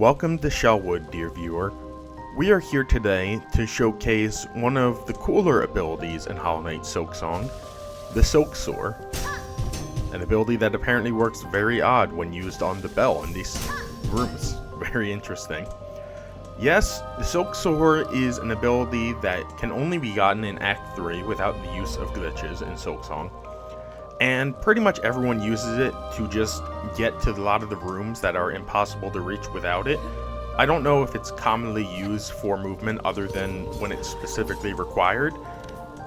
Welcome to Shellwood, dear viewer. We are here today to showcase one of the cooler abilities in Hollow Knight Silksong, the Silk Soar. An ability that apparently works very odd when used on the bell in these rooms. Very interesting. Yes, the Silk Soar is an ability that can only be gotten in Act 3 without the use of glitches in Silksong. And pretty much everyone uses it to just get to a lot of the rooms that are impossible to reach without it. I don't know if it's commonly used for movement other than when it's specifically required.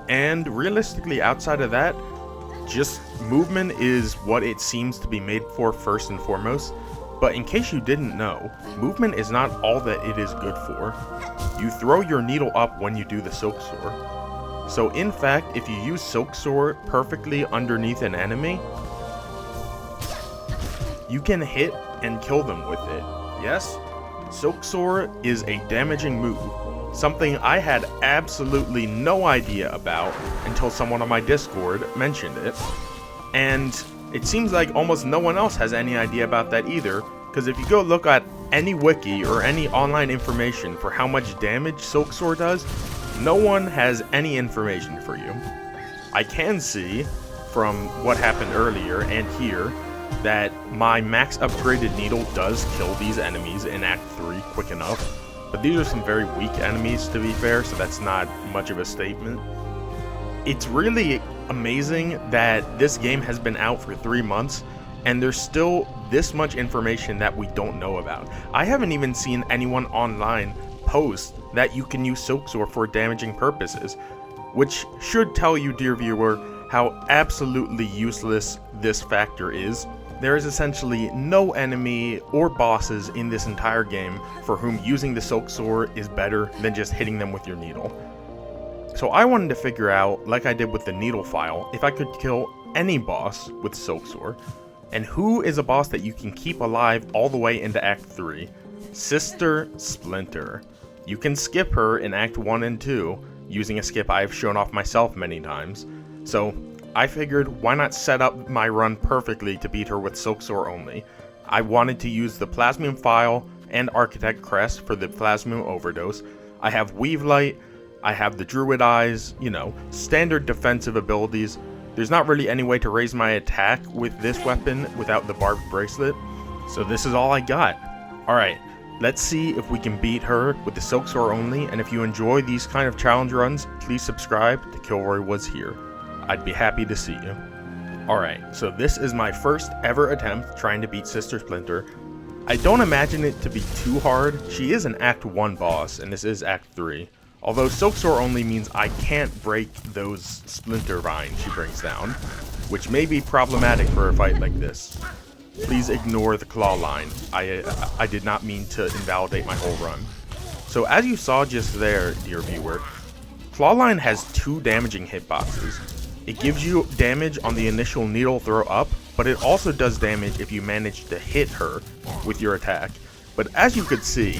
And realistically, outside of that, just movement is what it seems to be made for first and foremost. But in case you didn't know, movement is not all that it is good for. You throw your needle up when you do the Silk Soar. So in fact, if you use Silk Soar perfectly underneath an enemy, you can hit and kill them with it. Yes, Silk Soar is a damaging move, something I had absolutely no idea about until someone on my Discord mentioned it. And it seems like almost no one else has any idea about that either, because if you go look at any wiki or any online information for how much damage Silk Soar does, no one has any information for you. I can see from what happened earlier and here that my max upgraded needle does kill these enemies in Act 3 quick enough, but these are some very weak enemies to be fair, so that's not much of a statement. It's really amazing that this game has been out for 3 months and there's still this much information that we don't know about. I haven't even seen anyone online post that you can use Silk Soar for damaging purposes, which should tell you, dear viewer, how absolutely useless this factor is. There is essentially no enemy or bosses in this entire game for whom using the Silk Soar is better than just hitting them with your needle. So I wanted to figure out, like I did with the Needle Phial, if I could kill any boss with Silk Soar. And who is a boss that you can keep alive all the way into Act 3? Sister Splinter. You can skip her in Act 1 and 2, using a skip I have shown off myself many times. So I figured, why not set up my run perfectly to beat her with Silk Soar only? I wanted to use the Plasmium Phial and Architect Crest for the Plasmium Overdose. I have Weave Light, I have the Druid Eyes, you know, standard defensive abilities. There's not really any way to raise my attack with this weapon without the Barbed Bracelet, so this is all I got. Alright, let's see if we can beat her with the Silk Soar only, and if you enjoy these kind of challenge runs, please subscribe to Kilroy Was Here. I'd be happy to see you. Alright, so this is my first ever attempt trying to beat Sister Splinter. I don't imagine it to be too hard. She is an Act 1 boss, and this is Act 3. Although Silk Soar only means I can't break those splinter vines she brings down, which may be problematic for a fight like this. Please ignore the claw line. I did not mean to invalidate my whole run. So as you saw just there, dear viewer, claw line has 2 damaging hitboxes. It gives you damage on the initial needle throw up, but it also does damage if you manage to hit her with your attack. But as you could see,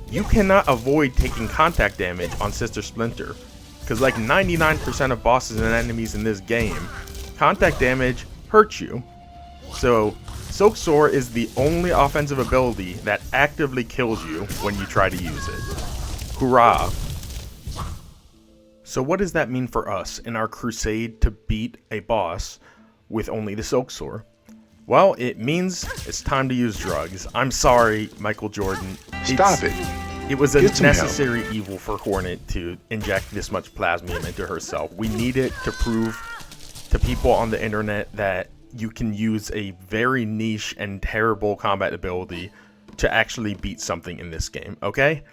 you cannot avoid taking contact damage on Sister Splinter, because like 99% of bosses and enemies in this game, contact damage hurts you. So Silk Soar is the only offensive ability that actively kills you when you try to use it. Hurrah! So what does that mean for us in our crusade to beat a boss with only the Silk Soar? Well, it means it's time to use drugs. I'm sorry, Michael Jordan. Stop it. It was a necessary evil for Hornet to inject this much plasmium into herself. We need it to prove to people on the internet that you can use a very niche and terrible combat ability to actually beat something in this game, okay?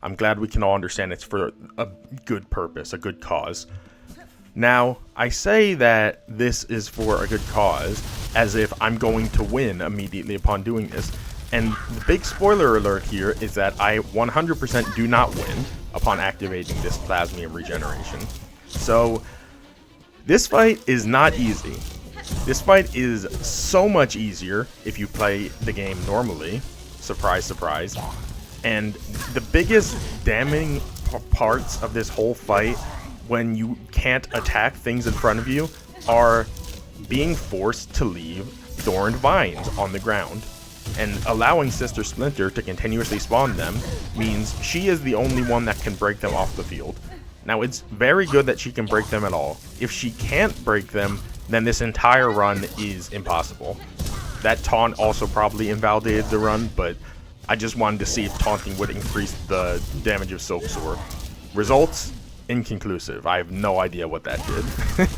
I'm glad we can all understand it's for a good purpose, a good cause. Now, I say that this is for a good cause as if I'm going to win immediately upon doing this. And the big spoiler alert here is that I 100% do not win upon activating this plasmium regeneration. So, this fight is not easy. This fight is so much easier if you play the game normally. Surprise, surprise. And the biggest damning parts of this whole fight, when you can't attack things in front of you, are being forced to leave thorned vines on the ground. and allowing Sister Splinter to continuously spawn them means she is the only one that can break them off the field. Now, it's very good that she can break them at all. If she can't break them, then this entire run is impossible. That taunt also probably invalidated the run, but I just wanted to see if taunting would increase the damage of Silk Soar. Results? Inconclusive. I have no idea what that did.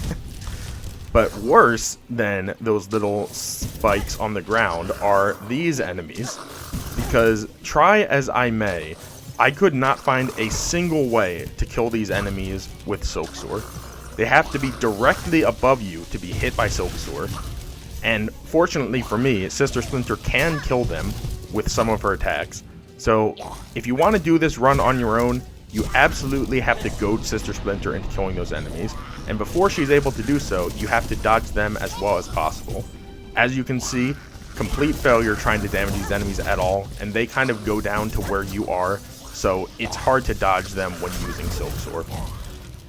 But worse than those little spikes on the ground are these enemies, because try as I may, I could not find a single way to kill these enemies with Silk Soar. They have to be directly above you to be hit by Silk Soar, and fortunately for me, Sister Splinter can kill them with some of her attacks. So if you want to do this run on your own, you absolutely have to goad Sister Splinter into killing those enemies, and before she's able to do so, you have to dodge them as well as possible. As you can see, complete failure trying to damage these enemies at all, and they kind of go down to where you are, so it's hard to dodge them when using Silk Soar.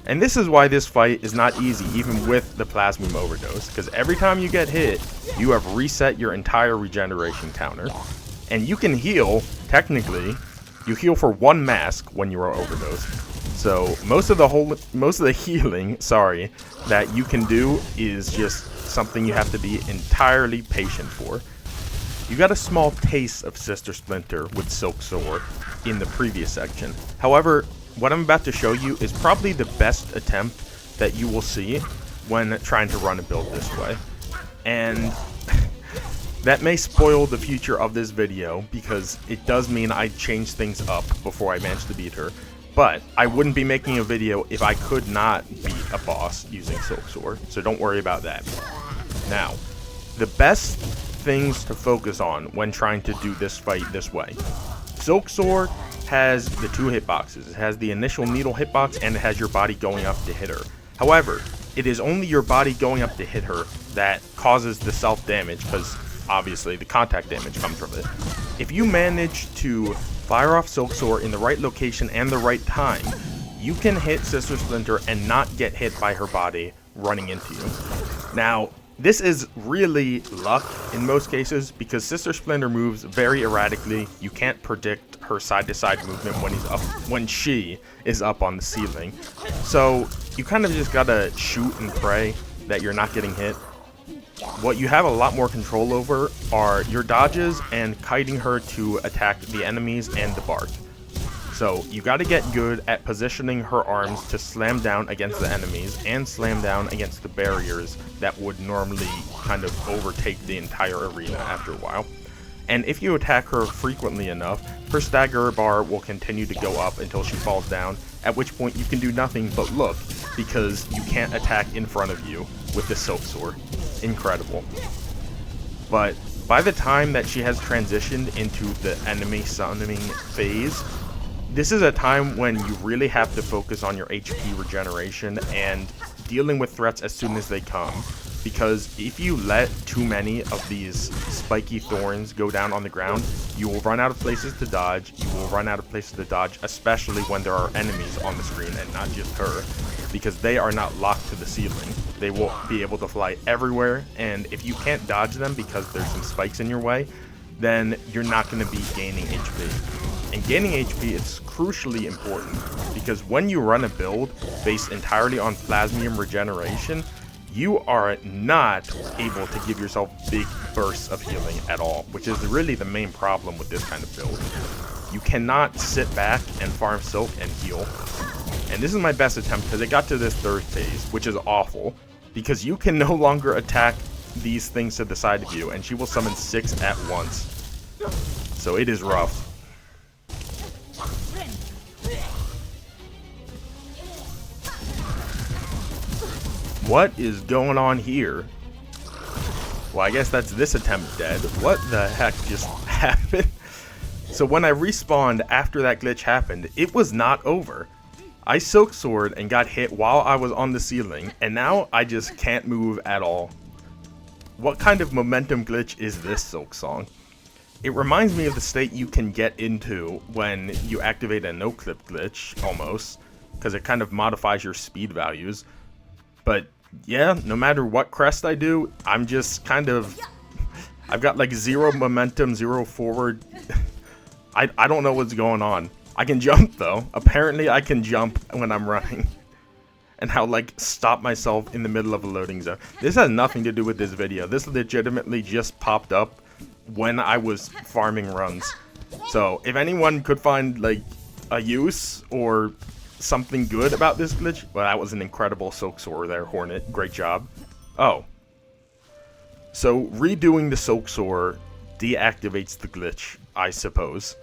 And this is why this fight is not easy even with the Plasmium Overdose, because every time you get hit, you have reset your entire regeneration counter. And you can heal, technically, you heal for 1 mask when you are overdosed. So most of the healing, that you can do is just something you have to be entirely patient for. You got a small taste of Sister Splinter with Silk Soar in the previous section. However, what I'm about to show you is probably the best attempt that you will see when trying to run a build this way. And that may spoil the future of this video, because it does mean I change things up before I manage to beat her. But I wouldn't be making a video if I could not beat a boss using Silk Soar, so don't worry about that. Now, the best things to focus on when trying to do this fight this way. Silk Soar has the 2 hitboxes. It has the initial needle hitbox, and it has your body going up to hit her. However, it is only your body going up to hit her that causes the self-damage, because obviously the contact damage comes from it. If you manage to fire off Silk Soar in the right location and the right time, you can hit Sister Splinter and not get hit by her body running into you. Now, this is really luck in most cases, because Sister Splinter moves very erratically. You can't predict her side-to-side movement when she is up on the ceiling. So you kind of just gotta shoot and pray that you're not getting hit. What you have a lot more control over are your dodges and kiting her to attack the enemies and the bark. So you got to get good at positioning her arms to slam down against the enemies and slam down against the barriers that would normally kind of overtake the entire arena after a while. And if you attack her frequently enough, her stagger bar will continue to go up until she falls down, at which point you can do nothing but look, because you can't attack in front of you with the Silk Soar. Incredible. But by the time that she has transitioned into the enemy summoning phase, this is a time when you really have to focus on your HP regeneration and dealing with threats as soon as they come. Because if you let too many of these spiky thorns go down on the ground, you will run out of places to dodge, especially when there are enemies on the screen and not just her, because they are not locked to the ceiling. They will be able to fly everywhere, and if you can't dodge them because there's some spikes in your way, then you're not going to be gaining HP. And gaining HP is crucially important, because when you run a build based entirely on Plasmium regeneration, you are not able to give yourself big bursts of healing at all, which is really the main problem with this kind of build. You cannot sit back and farm Silk and heal. And this is my best attempt, because it got to this 3rd phase, which is awful, because you can no longer attack these things to the side of you, and she will summon 6 at once. So it is rough. What is going on here? Well, I guess that's this attempt dead. What the heck just happened? So when I respawned after that glitch happened, it was not over. I Silk Soared and got hit while I was on the ceiling, and now I just can't move at all. What kind of momentum glitch is this, Silksong? It reminds me of the state you can get into when you activate a no-clip glitch, almost, because it kind of modifies your speed values. But yeah, no matter what crest I do, I'm just kind of... I've got like 0 momentum, 0 forward. I don't know what's going on. I can jump though. Apparently I can jump when I'm running. And how like stop myself in the middle of a loading zone. This has nothing to do with this video. This legitimately just popped up when I was farming runs. So if anyone could find like a use or something good about this glitch, well, that was an incredible Silk Soar there, Hornet. Great job. Oh. So redoing the Silk Soar deactivates the glitch, I suppose.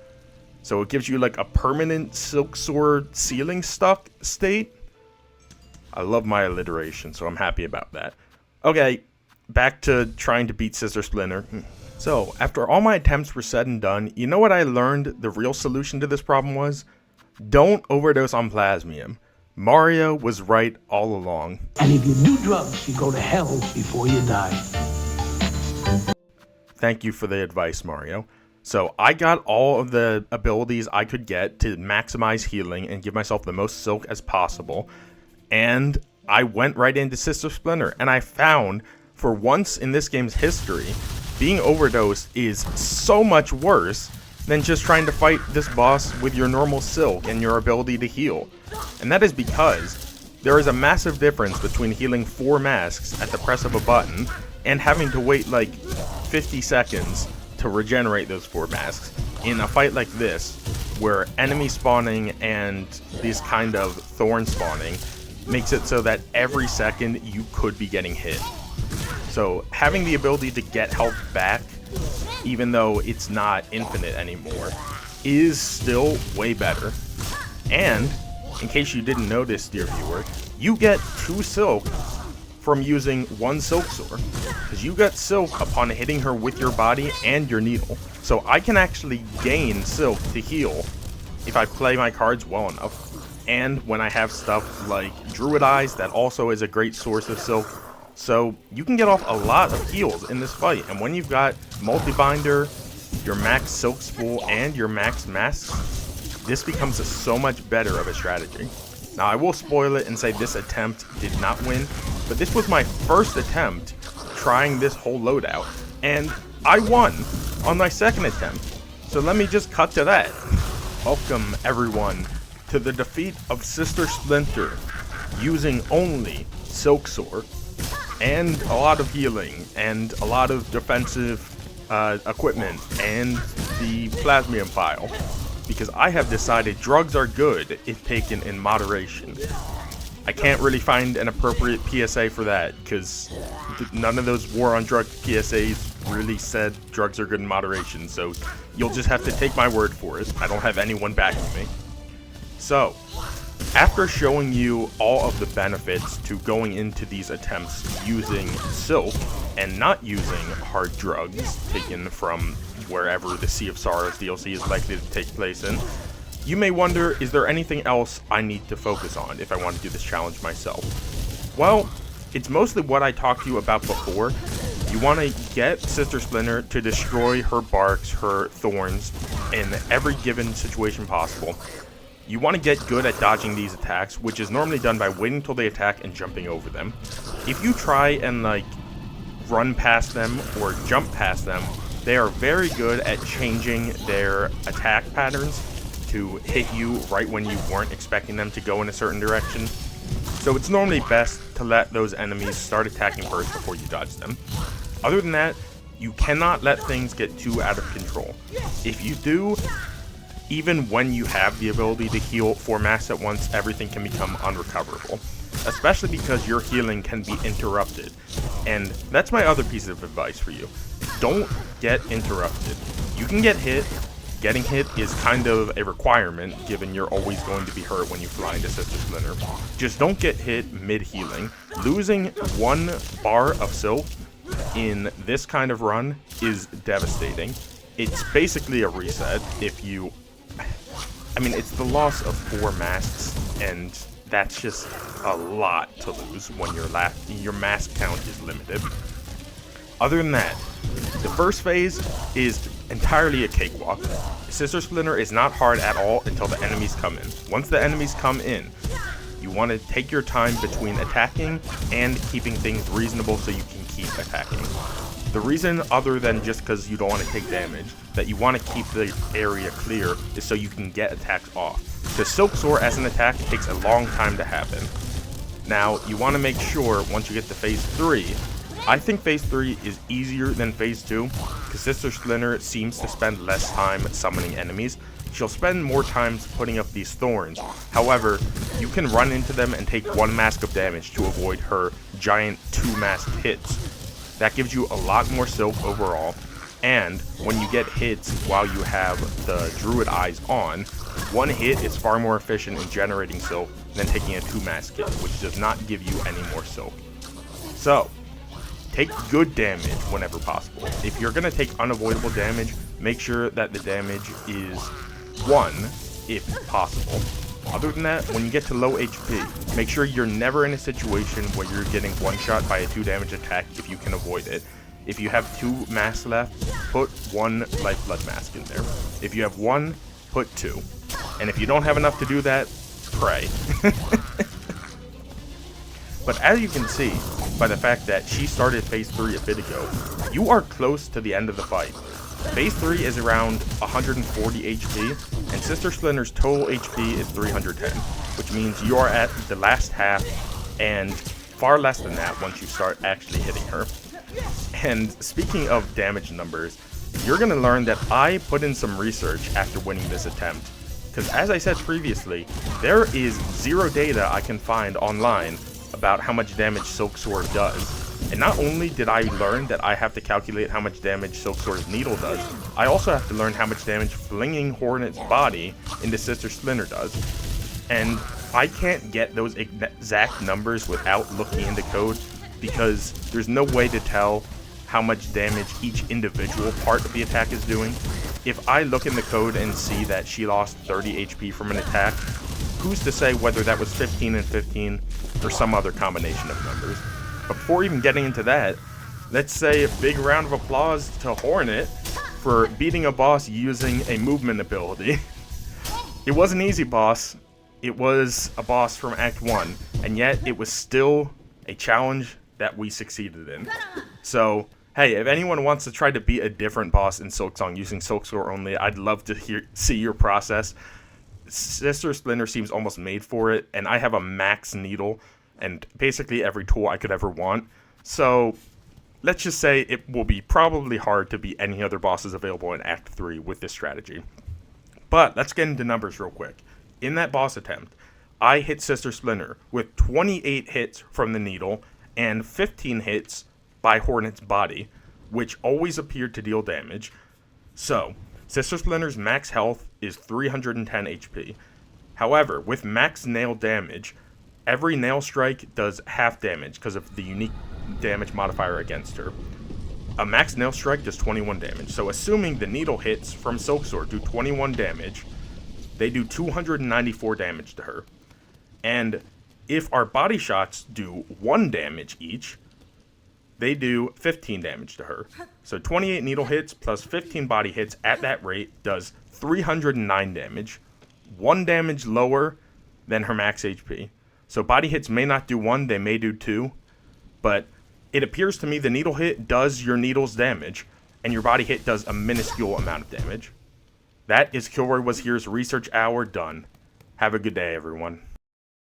So it gives you like a permanent Silk Soar ceiling stuck state. I love my alliteration, so I'm happy about that. Okay, back to trying to beat Sister Splinter. So, after all my attempts were said and done, you know what I learned the real solution to this problem was? Don't overdose on Plasmium. Mario was right all along. And if you do drugs, you go to hell before you die. Thank you for the advice, Mario. So, I got all of the abilities I could get to maximize healing and give myself the most silk as possible. And I went right into Sister Splinter, and I found, for once in this game's history, being overdosed is so much worse than just trying to fight this boss with your normal silk and your ability to heal. And that is because there is a massive difference between healing 4 masks at the press of a button and having to wait like 50 seconds to regenerate those 4 masks in a fight like this, where enemy spawning and this kind of thorn spawning makes it so that every second you could be getting hit. So having the ability to get health back, even though it's not infinite anymore, is still way better. And, in case you didn't notice, dear viewer, you get 2 silk from using 1 Silk Soar, because you get silk upon hitting her with your body and your needle. So I can actually gain silk to heal if I play my cards well enough. And when I have stuff like Druid Eyes, that also is a great source of silk. So you can get off a lot of heals in this fight. And when you've got Multi-Binder, your max Silk Spool, and your max masks, this becomes so much better of a strategy. Now I will spoil it and say this attempt did not win, but this was my first attempt trying this whole loadout. And I won on my second attempt. So let me just cut to that. Welcome everyone to the defeat of Sister Splinter using only Silk Soar and a lot of healing and a lot of defensive equipment and the Plasmium Phial, because I have decided drugs are good if taken in moderation. I can't really find an appropriate PSA for that, because none of those war on drug PSAs really said drugs are good in moderation, so you'll just have to take my word for it. I don't have anyone backing me. So, after showing you all of the benefits to going into these attempts using silk and not using hard drugs taken from wherever the Sea of Sorrows DLC is likely to take place in, you may wonder, is there anything else I need to focus on if I want to do this challenge myself? Well, it's mostly what I talked to you about before. You want to get Sister Splinter to destroy her barks, her thorns, in every given situation possible. You want to get good at dodging these attacks, which is normally done by waiting till they attack and jumping over them. If you try and like run past them or jump past them, they are very good at changing their attack patterns to hit you right when you weren't expecting them to go in a certain direction. So it's normally best to let those enemies start attacking first before you dodge them. Other than that, you cannot let things get too out of control. If you do, even when you have the ability to heal 4 masks at once, everything can become unrecoverable. Especially because your healing can be interrupted. And that's my other piece of advice for you. Don't get interrupted. You can get hit. Getting hit is kind of a requirement, given you're always going to be hurt when you fly into Sister Splinter. Just don't get hit mid-healing. Losing 1 bar of silk in this kind of run is devastating. It's basically a reset if you... I mean, it's the loss of 4 masks, and that's just a lot to lose when your mask count is limited. Other than that, the first phase is entirely a cakewalk. Sister Splinter is not hard at all until the enemies come in. Once the enemies come in, you want to take your time between attacking and keeping things reasonable so you can keep attacking. The reason, other than just because you don't want to take damage, that you want to keep the area clear is so you can get attacks off. The Silk Soar as an attack takes a long time to happen. Now, you want to make sure once you get to phase 3, I think phase 3 is easier than phase 2, because Sister Splinter seems to spend less time summoning enemies. She'll spend more time putting up these thorns. However, you can run into them and take 1 mask of damage to avoid her giant 2 mask hits. That gives you a lot more silk overall, and when you get hits while you have the Druid Eyes on, 1 hit is far more efficient in generating silk than taking a 2 mask hit, which does not give you any more silk. So, take good damage whenever possible. If you're going to take unavoidable damage, make sure that the damage is 1, if possible. Other than that, when you get to low HP, make sure you're never in a situation where you're getting one-shot by a 2 damage attack if you can avoid it. If you have 2 masks left, put 1 Lifeblood mask in there. If you have 1, put 2. And if you don't have enough to do that, pray. But as you can see, by the fact that she started phase 3 a bit ago, you are close to the end of the fight. Phase 3 is around 140 HP, and Sister Splinter's total HP is 310, which means you are at the last half, and far less than that once you start actually hitting her. And speaking of damage numbers, you're going to learn that I put in some research after winning this attempt, because as I said previously, there is 0 data I can find online about how much damage Silk Soar does. And not only did I learn that I have to calculate how much damage Silk Soar's needle does, I also have to learn how much damage flinging Hornet's body into Sister Splinter does. And I can't get those exact numbers without looking into code, because there's no way to tell how much damage each individual part of the attack is doing. If I look in the code and see that she lost 30 HP from an attack, who's to say whether that was 15 and 15 or some other combination of numbers? But before even getting into that, let's say a big round of applause to Hornet for beating a boss using a movement ability. It was an easy boss. It was a boss from Act 1, and yet it was still a challenge that we succeeded in. So, hey, if anyone wants to try to beat a different boss in Silksong using Silk Soar only, I'd love to see your process. Sister Splinter seems almost made for it, and I have a max needle and basically every tool I could ever want. So let's just say it will be probably hard to beat any other bosses available in Act 3 with this strategy. But let's get into numbers real quick. In that boss attempt, I hit Sister Splinter with 28 hits from the needle and 15 hits by Hornet's body, which always appeared to deal damage. So, Sister Splinter's max health is 310 HP. However, with max nail damage, every nail strike does half damage because of the unique damage modifier against her. A max nail strike does 21 damage, so assuming the needle hits from Silk Soar do 21 damage, they do 294 damage to her. And if our body shots do 1 damage each, they do 15 damage to her. So 28 needle hits plus 15 body hits at that rate does 309 damage, 1 damage lower than her max HP. So body hits may not do 1, they may do 2, but it appears to me the needle hit does your needle's damage, and your body hit does a minuscule amount of damage. That is Kilroy Was Here's Research Hour done. Have a good day, everyone.